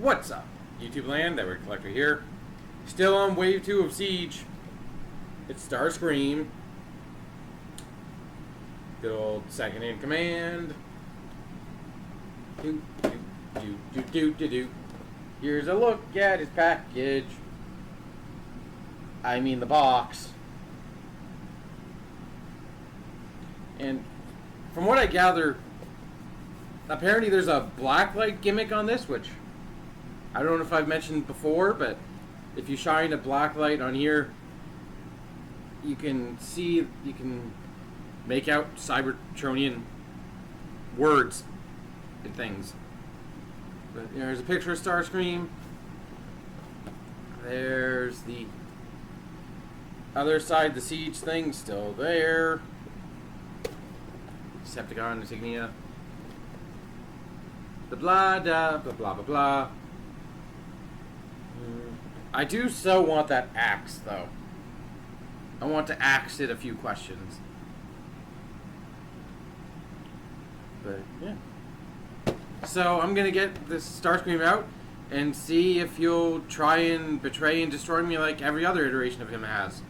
What's up, YouTube land? That Word Collector here. Still on Wave 2 of Siege. It's Starscream. Good old second in command. Do. Here's a look at his package. I mean the box. And from what I gather, apparently there's a blacklight gimmick on this, which I don't know if I've mentioned before, but if you shine a blacklight on here, you can make out Cybertronian words and things. But there's a picture of Starscream. There's the other side, the siege thing, still there. Decepticon insignia. The blah blah blah blah blah blah. I do so want that axe, though. I want to axe it a few questions. But, yeah. So, I'm going to get this Starscream out and see if you'll try and betray and destroy me like every other iteration of him has.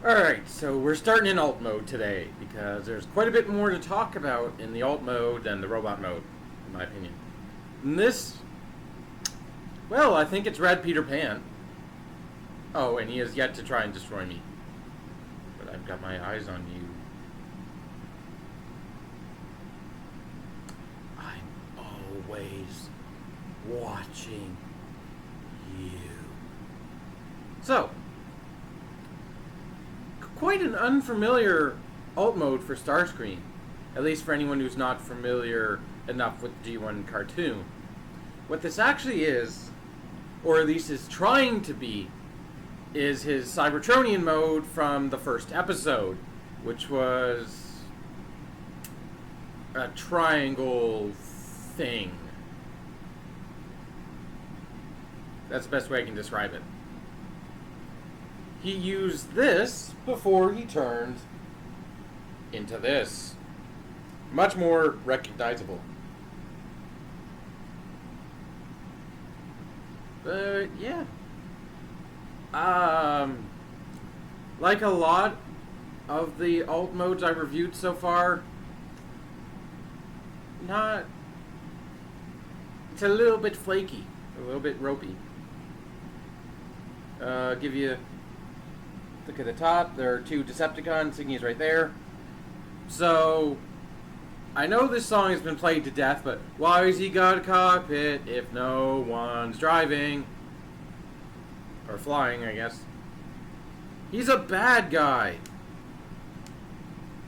Alright, so we're starting in alt mode today, because there's quite a bit more to talk about in the alt mode than the robot mode, in my opinion. And this, well, I think it's Red Peter Pan. Oh, and he has yet to try and destroy me. But I've got my eyes on you. I'm always watching you. So, quite an unfamiliar alt mode for Starscream, at least for anyone who's not familiar enough with the G1 cartoon. What this actually is, or at least is trying to be, is his Cybertronian mode from the first episode, which was a triangle thing. That's the best way I can describe it. He used this before he turned into this. Much more recognizable. But, yeah. Like a lot of the alt modes I've reviewed so far, it's a little bit flaky, a little bit ropey. Give you look at the top, there are two Decepticon insignias right there. So, I know this song has been played to death, but why's he got a cockpit if no one's driving? Or flying, I guess. He's a bad guy.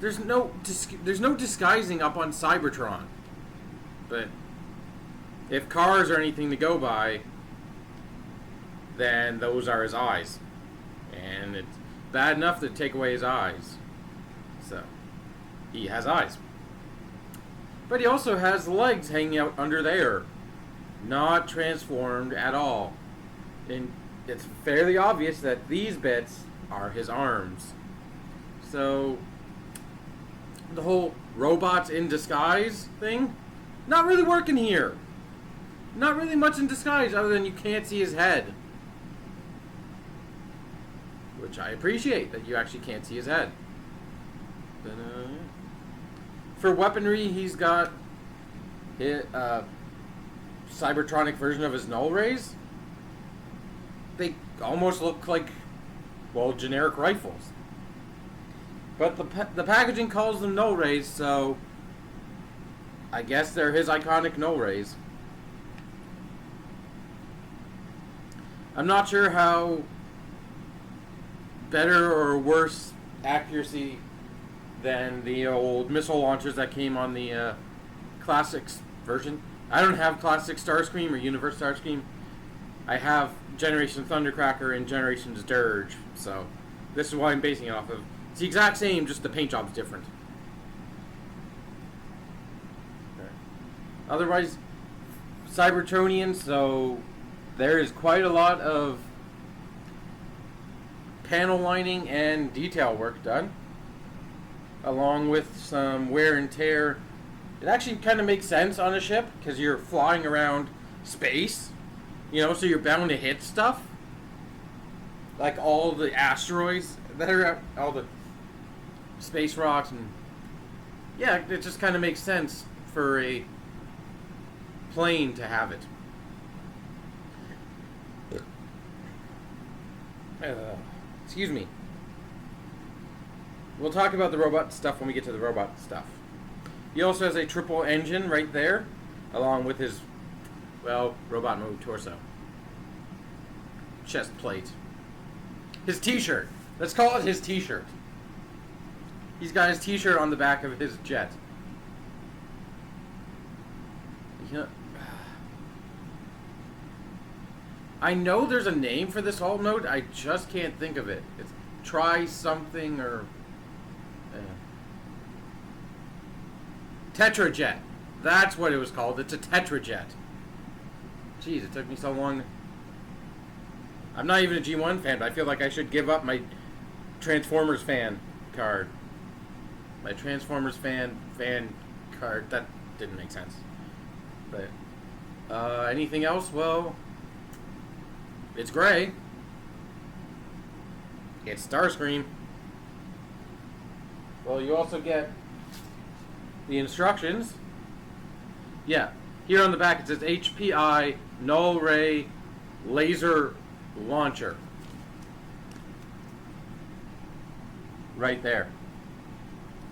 There's no disguising up on Cybertron. But if cars are anything to go by, then those are his eyes. And it's bad enough to take away his eyes. So, he has eyes. But he also has legs hanging out under there. Not transformed at all. And it's fairly obvious that these bits are his arms. So, the whole robots in disguise thing, not really working here. Not really much in disguise other than you can't see his head. Which I appreciate, that you actually can't see his head. But, for weaponry, he's got Cybertronic version of his null rays. They almost look like, well, generic rifles. But the packaging calls them null rays, so I guess they're his iconic null rays. I'm not sure how better or worse accuracy than the old missile launchers that came on the Classics version. I don't have Classic Starscream or Universe Starscream. I have Generation Thundercracker and Generations Dirge, so this is what I'm basing it off of. It's the exact same, just the paint job's different. Okay. Otherwise, Cybertronian, so there is quite a lot of panel lining and detail work done, along with some wear and tear It actually kind of makes sense on a ship because you're flying around space, you know, so you're bound to hit stuff. Like all the asteroids that are out, all the space rocks, and yeah, it just kind of makes sense for a plane to have it. Excuse me. We'll talk about the robot stuff when we get to the robot stuff. He also has a triple engine right there, along with his, well, robot mode torso. Chest plate. His t-shirt. Let's call it his t-shirt. He's got his t-shirt on the back of his jet. Yeah. I know there's a name for this alt mode, I just can't think of it. It's try something or... Tetrajet. That's what it was called. It's a Tetrajet. Jeez, it took me so long. I'm not even a G1 fan, but I feel like I should give up my Transformers fan card. My Transformers fan card. That didn't make sense. But anything else? Well, it's gray. It's Starscream. Well, you also get the instructions. Yeah, here on the back it says HPI Null Ray Laser Launcher. Right there.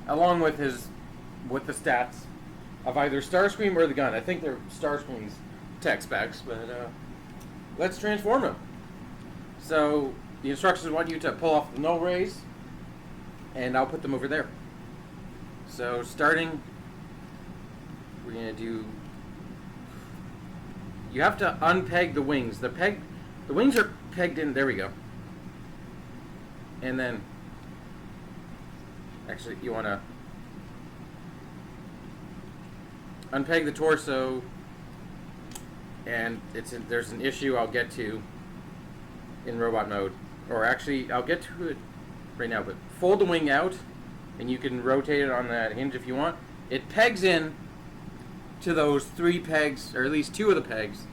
Along with the stats of either Starscream or the gun. I think they're Starscream's tech specs, but let's transform him. So the instructions want you to pull off the null rays, and I'll put them over there. So starting, we're gonna do. You have to unpeg the wings. The wings are pegged in. There we go. And then, actually, you want to unpeg the torso. And there's an issue I'll get to in robot mode, or actually I'll get to it right now. But fold the wing out, and you can rotate it on that hinge if you want. It pegs in to those 3 pegs, or at least 2 of the pegs,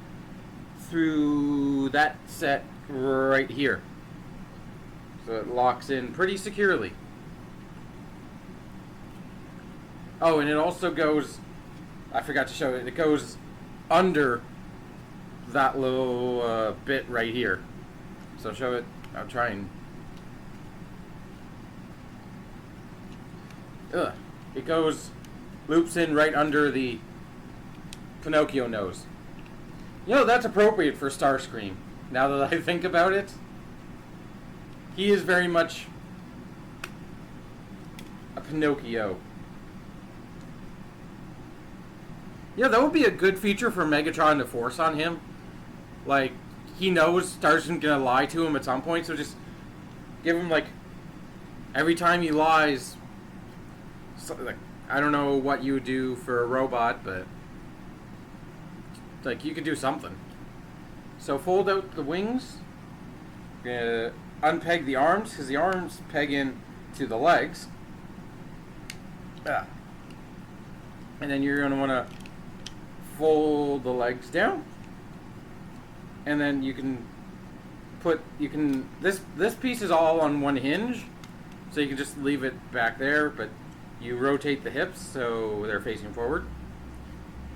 through that set right here. So it locks in pretty securely. Oh, and it also goes, I forgot to show it, it goes under that little bit right here. So show it, I'll try and... It goes, loops in right under the Pinocchio nose. You know, that's appropriate for Starscream, now that I think about it. He is very much a Pinocchio. Yeah, that would be a good feature for Megatron to force on him. Like, he knows Starscream's gonna lie to him at some point, so just give him, like, every time he lies, so, like, I don't know what you would do for a robot, but like, you could do something. So fold out the wings, unpeg the arms, because the arms peg in to the legs. And then you're going to want to fold the legs down, and then you can this piece is all on one hinge, so you can just leave it back there, but you rotate the hips so they're facing forward,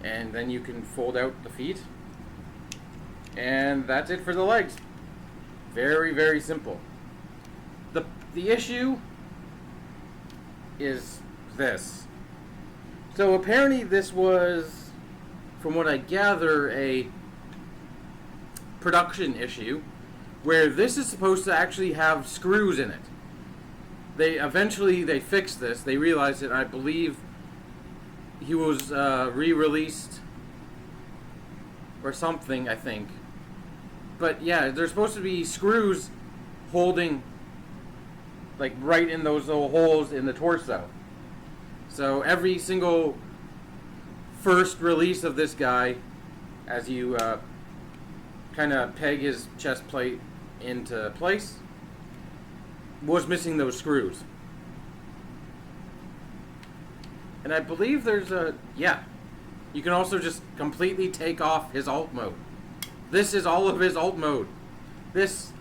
and then you can fold out the feet, and that's it for the legs. Very, very simple. The issue is this. So apparently this was, from what I gather, a production issue where this is supposed to actually have screws in it. They eventually fixed this. They realized it. I believe he was re-released or something, I think. But yeah, there's supposed to be screws holding, like, right in those little holes in the torso. So every single first release of this guy, as you kind of peg his chest plate into place, was missing those screws. And I believe there's a... Yeah. You can also just completely take off his alt mode. This is all of his alt mode. This...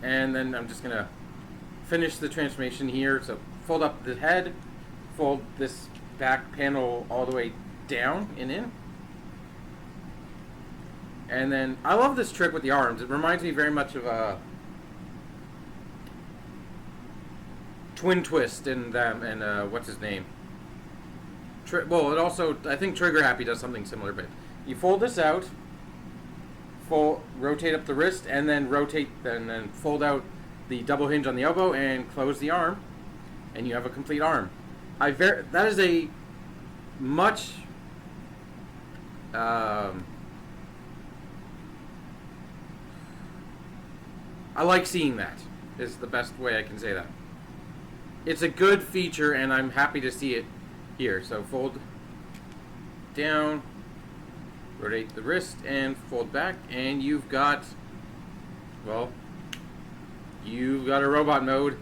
And then I'm just going to finish the transformation here. So fold up the head. Fold this back panel all the way down and in. And then, I love this trick with the arms. It reminds me very much of Twin Twist and them, and what's his name? Well, it also, I think Trigger Happy does something similar, but you fold this out, rotate up the wrist, and then rotate, and then fold out the double hinge on the elbow and close the arm, and you have a complete arm. That is a much I like seeing that, is the best way I can say that. It's a good feature, and I'm happy to see it here. So fold down, rotate the wrist, and fold back, and you've got, well, you've got a robot mode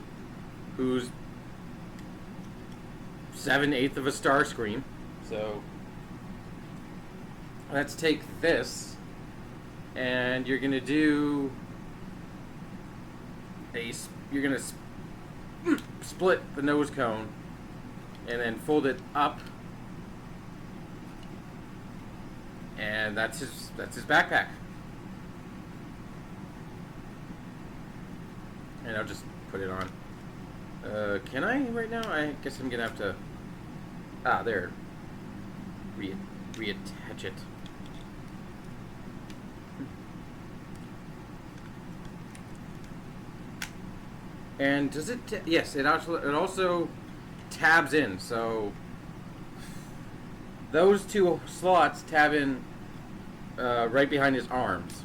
who's 7/8 of a Starscream. So let's take this, and you're going to do... you're going to split the nose cone and then fold it up, and that's his backpack. And I'll just put it on. Can I right now? I guess I'm gonna have to there, reattach it. And does it? Yes, it also tabs in. So those two slots tab in right behind his arms.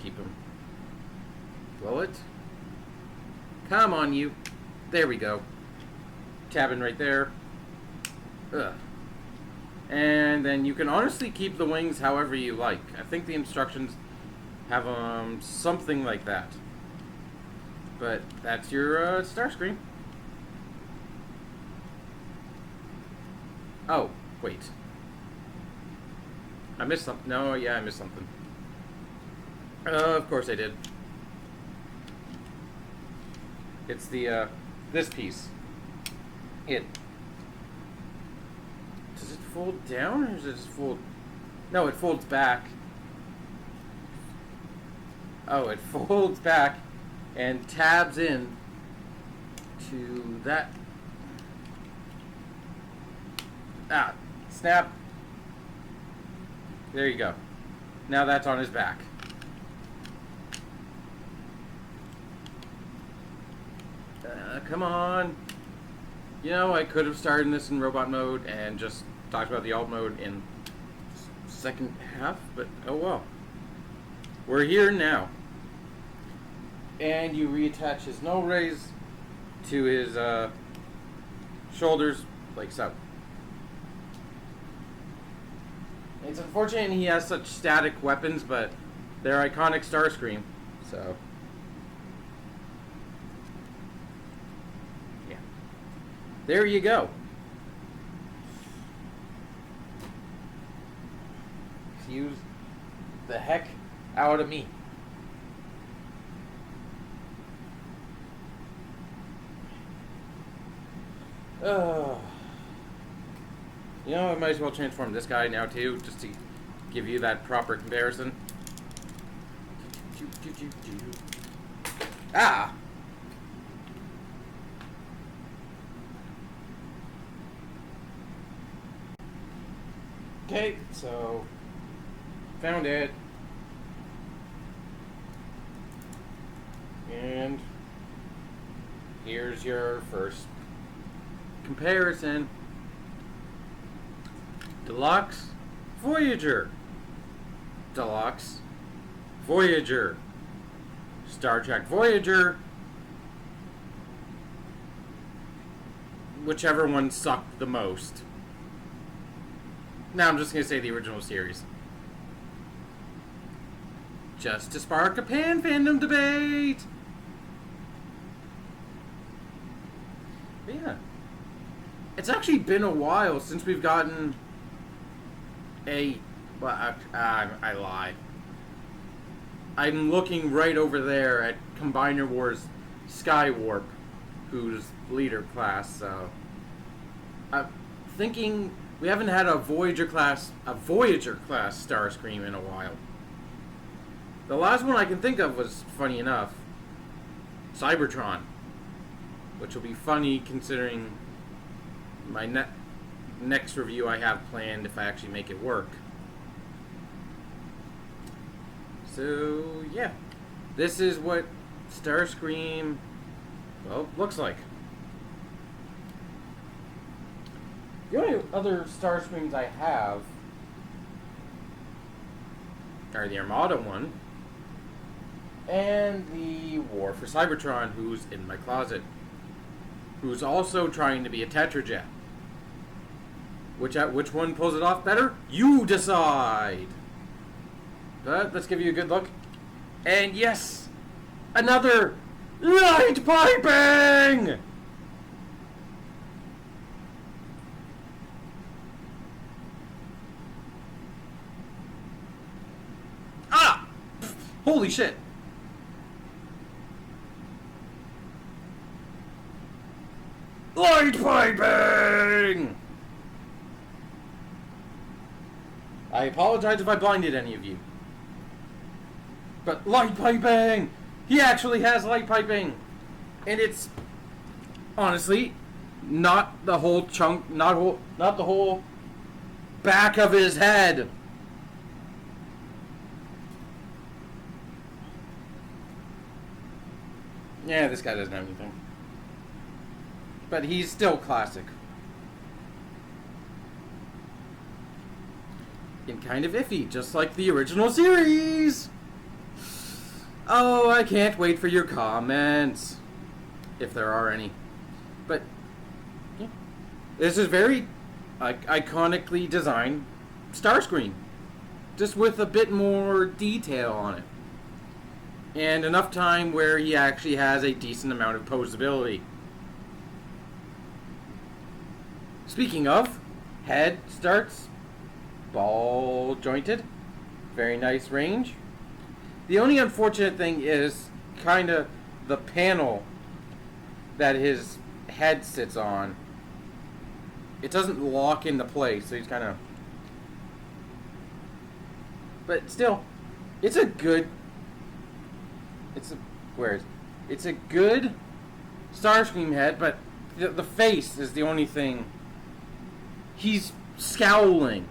Keep him. Will it? Come on, you. There we go. Tab in right there. Ugh. And then you can honestly keep the wings however you like. I think the instructions have something like that. But that's your Starscream. Oh, wait. I missed something. No, yeah, I missed something. Of course I did. It's the, this piece. Does it fold down, or does it just fold? No, it folds back. Oh, it folds back and tabs in to that. Snap. There you go. Now that's on his back. Come on. You know, I could have started this in robot mode and just talked about the alt mode in second half, but oh well. We're here now. And you reattach his no raise to his shoulders like so. It's unfortunate he has such static weapons, but they're iconic Starscream, so yeah. There you go. Excuse the heck out of me. You know, I might as well transform this guy now too, just to give you that proper comparison. Ah! Okay, so found it. And here's your first comparison. Deluxe, Voyager. Deluxe, Voyager. Star Trek Voyager. Whichever one sucked the most. Now I'm just going to say the original series. Just to spark a pan fandom debate. But yeah. It's actually been a while since we've gotten a... Well, I lie. I'm looking right over there at Combiner Wars Skywarp, who's leader class, so... I'm thinking we haven't had a Voyager class Starscream in a while. The last one I can think of was, funny enough, Cybertron, which will be funny considering my next review I have planned if I actually make it work. So, yeah. This is what Starscream, well, looks like. The only other Starscreams I have are the Armada one and the War for Cybertron, who's in my closet, who's also trying to be a Tetrajet. Which one pulls it off better? You decide! But let's give you a good look. And yes! Another light piping! Ah! Holy shit! Light piping! I apologize if I blinded any of you. But light piping! He actually has light piping! And it's honestly not the whole chunk, not the whole back of his head. Yeah, this guy doesn't have anything. But he's still classic. And kind of iffy, just like the original series. Oh, I can't wait for your comments, if there are any. But yeah, this is very iconically designed Starscream, just with a bit more detail on it, and enough time where he actually has a decent amount of posability. Speaking of, head starts ball jointed, very nice range. The only unfortunate thing is kind of the panel that his head sits on. It doesn't lock into place, so he's kind of... But still, it's a good... It's a good Starscream head, but the face is the only thing. He's scowling.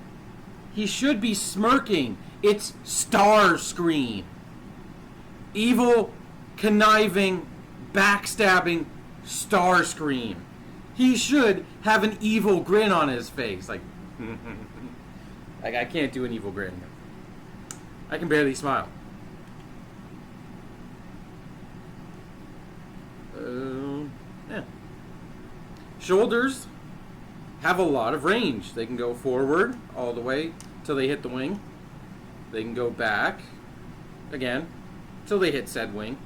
He should be smirking. It's Starscream. Evil, conniving, backstabbing Starscream. He should have an evil grin on his face. Like I can't do an evil grin. I can barely smile. Yeah. Shoulders have a lot of range. They can go forward all the way till they hit the wing. They can go back again till they hit said wing.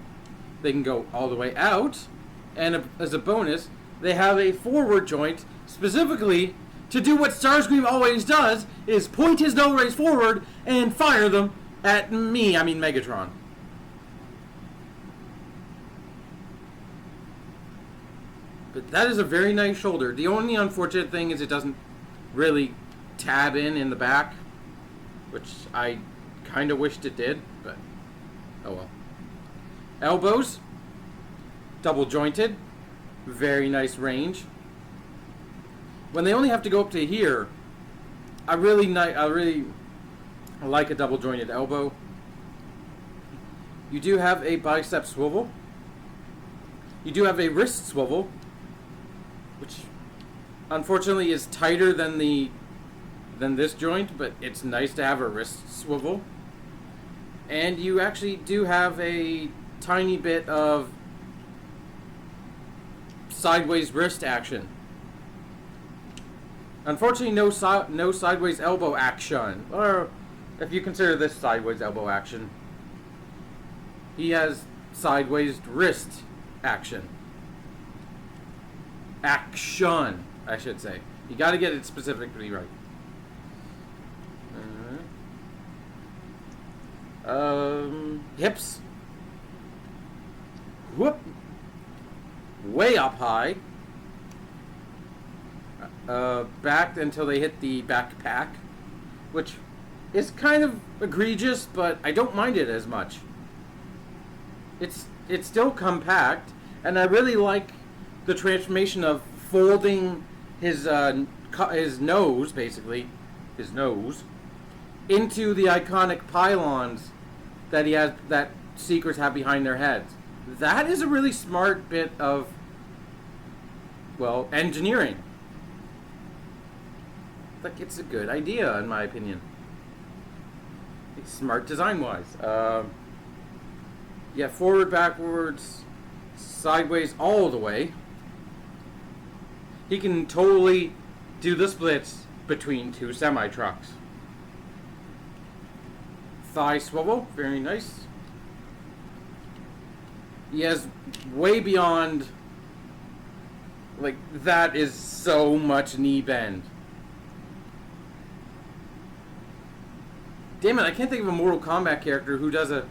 They can go all the way out, and as a bonus, they have a forward joint specifically to do what Starscream always does, is point his nose rays forward and fire them at me, I mean Megatron. But that is a very nice shoulder. The only unfortunate thing is it doesn't really tab in the back, which I kind of wished it did, but oh well. Elbows, double jointed, very nice range. When they only have to go up to here, I really like a double jointed elbow. You do have a bicep swivel. You do have a wrist swivel, which unfortunately is tighter than this joint, but it's nice to have a wrist swivel. And you actually do have a tiny bit of sideways wrist action. Unfortunately, no sideways elbow action, or if you consider this sideways elbow action. He has sideways wrist action. Action, I should say. You got to get it specifically right. Hips. Whoop. Way up high. Back until they hit the backpack, which is kind of egregious, but I don't mind it as much. It's still compact, and I really like the transformation of folding his nose, basically, his nose, into the iconic pylons that he has, that Seekers have behind their heads. That is a really smart bit of, well, engineering. Like, it's a good idea, in my opinion. It's smart design-wise. Yeah, forward, backwards, sideways, all the way. He can totally do the splits between two semi-trucks. Thigh swivel, very nice. He has way beyond, like, that is so much knee bend. Damn it, I can't think of a Mortal Kombat character who does a...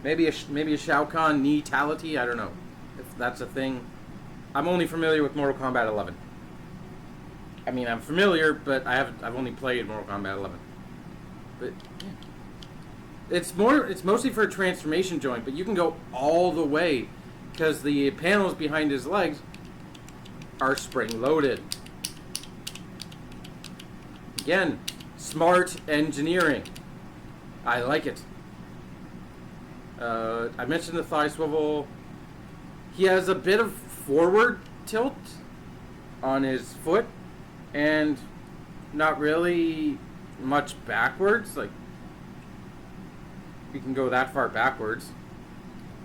maybe a Shao Kahn knee-tality? I don't know if that's a thing. I'm only familiar with Mortal Kombat 11. I mean, I'm familiar, but I've only played Mortal Kombat 11. But yeah. It's mostly for a transformation joint, but you can go all the way because the panels behind his legs are spring-loaded. Again, smart engineering. I like it. I mentioned the thigh swivel. He has a bit of forward tilt on his foot, and not really much backwards. Like, you can go that far backwards.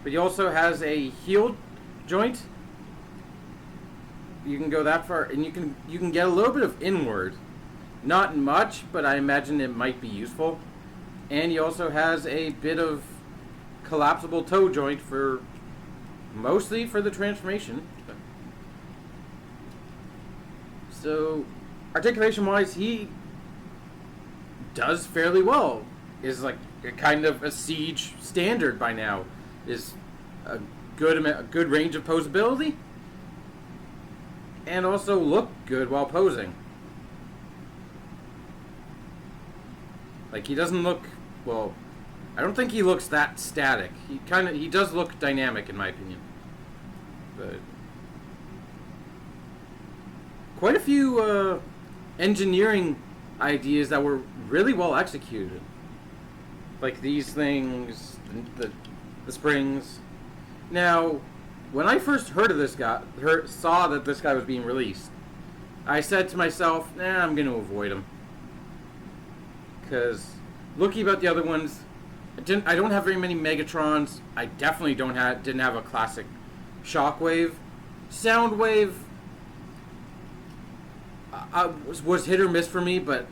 But he also has a heel joint. You can go that far, and you can get a little bit of inward. Not much, but I imagine it might be useful. And he also has a bit of collapsible toe joint for mostly for the transformation. So, articulation-wise, he does fairly well. Is like a kind of a siege standard by now. Is a good range of posability, and also look good while posing. Like, he doesn't look, well, I don't think he looks that static. He does look dynamic in my opinion. But quite a few engineering ideas that were really well executed. Like these things, the springs. Now, when I first heard of this guy, saw that this guy was being released, I said to myself, nah, I'm going to avoid him. Because looking about the other ones, I don't have very many Megatrons. I definitely didn't have a classic Shockwave. Soundwave was hit or miss for me, but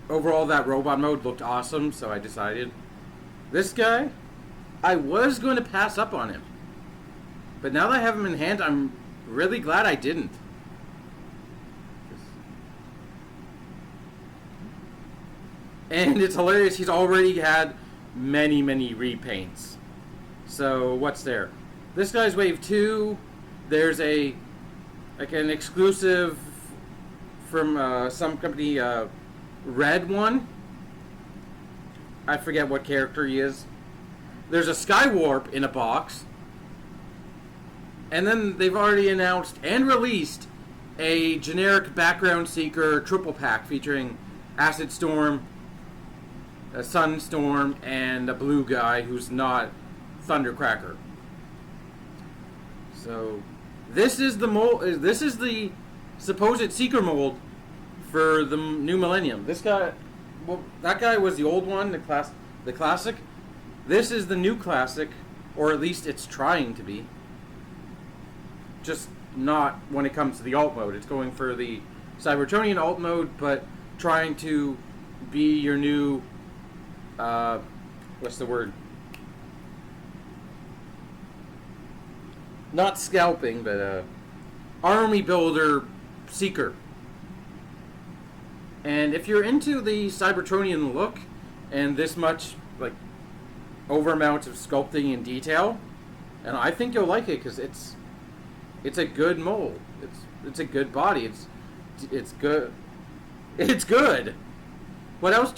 overall that robot mode looked awesome, so I decided. This guy, I was going to pass up on him. But now that I have him in hand, I'm really glad I didn't. And it's hilarious, he's already had many, many repaints. So, what's there? This guy's Wave 2. There's an exclusive from some company, red one. I forget what character he is. There's a Skywarp in a box. And then they've already announced and released a generic Background Seeker triple pack featuring Acid Storm, a Sunstorm, and a blue guy who's not Thundercracker. So this is the mold. This is the supposed Seeker mold for the new millennium. This guy, well, that guy was the old one, the classic. This is the new classic, or at least it's trying to be. Just not when it comes to the alt mode. It's going for the Cybertronian alt mode, but trying to be your new, what's the word? not scalping, but army builder seeker. And if you're into the Cybertronian look and this much like over amount of sculpting and detail, and I think you'll like it because it's a good mold. It's a good body. It's good. It's good. What else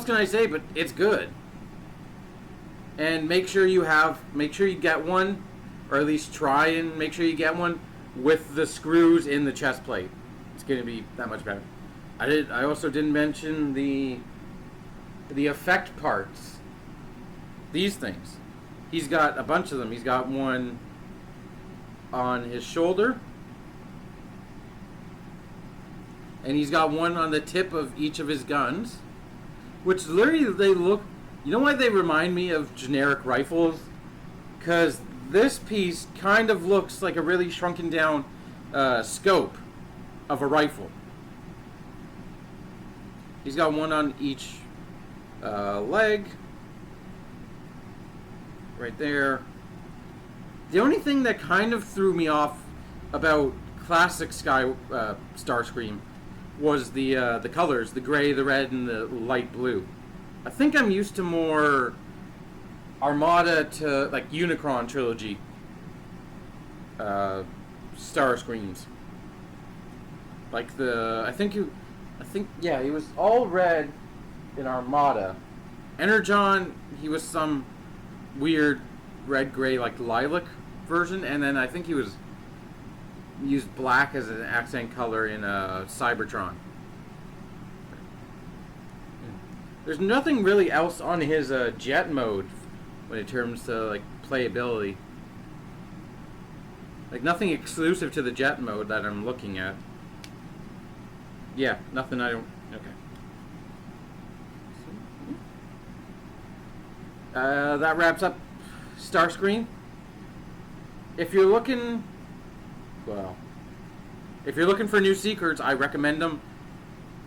can I say? But it's good. And make sure you get one, or at least try and make sure you get one with the screws in the chest plate. It's going to be that much better. I also didn't mention the effect parts. These things. He's got a bunch of them. He's got one on his shoulder. And he's got one on the tip of each of his guns. Which literally they look... You know why they remind me of generic rifles? Because this piece kind of looks like a really shrunken down scope of a rifle. He's got one on each leg. Right there. The only thing that kind of threw me off about classic Starscream was the colors, the gray, the red, and the light blue. I think I'm used to more Armada to like Unicron trilogy Starscreams. Like I think he was all red in Armada. Energon, he was some weird red gray like lilac version, and then I think he used black as an accent color in Cybertron. There's nothing really else on his jet mode when it comes to like playability. Like nothing exclusive to the jet mode that I'm looking at. Yeah, nothing I don't... Okay. That wraps up Starscream. If you're looking for new secrets, I recommend them.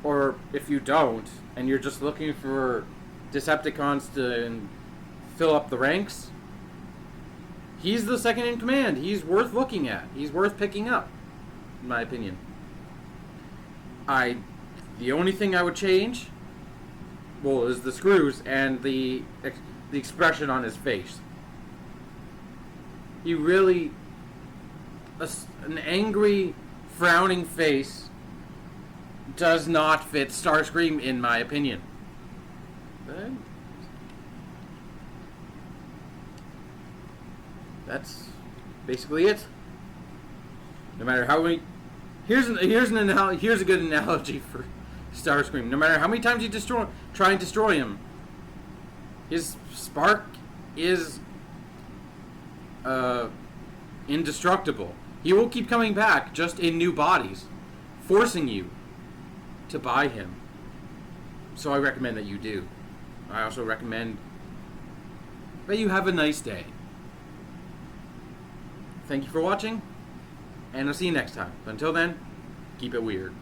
Or if you don't, and you're just looking for Decepticons to fill up the ranks, he's the second in command. He's worth looking at. He's worth picking up, in my opinion. The only thing I would change, is the screws and the expression on his face. He really... an angry, frowning face does not fit Starscream, in my opinion. That's basically it. No matter how many... Here's a good analogy for Starscream. No matter how many times you try and destroy him, his spark is indestructible. He will keep coming back, just in new bodies, forcing you to buy him. So I recommend that you do. I also recommend that you have a nice day. Thank you for watching, and I'll see you next time. Until then, keep it weird.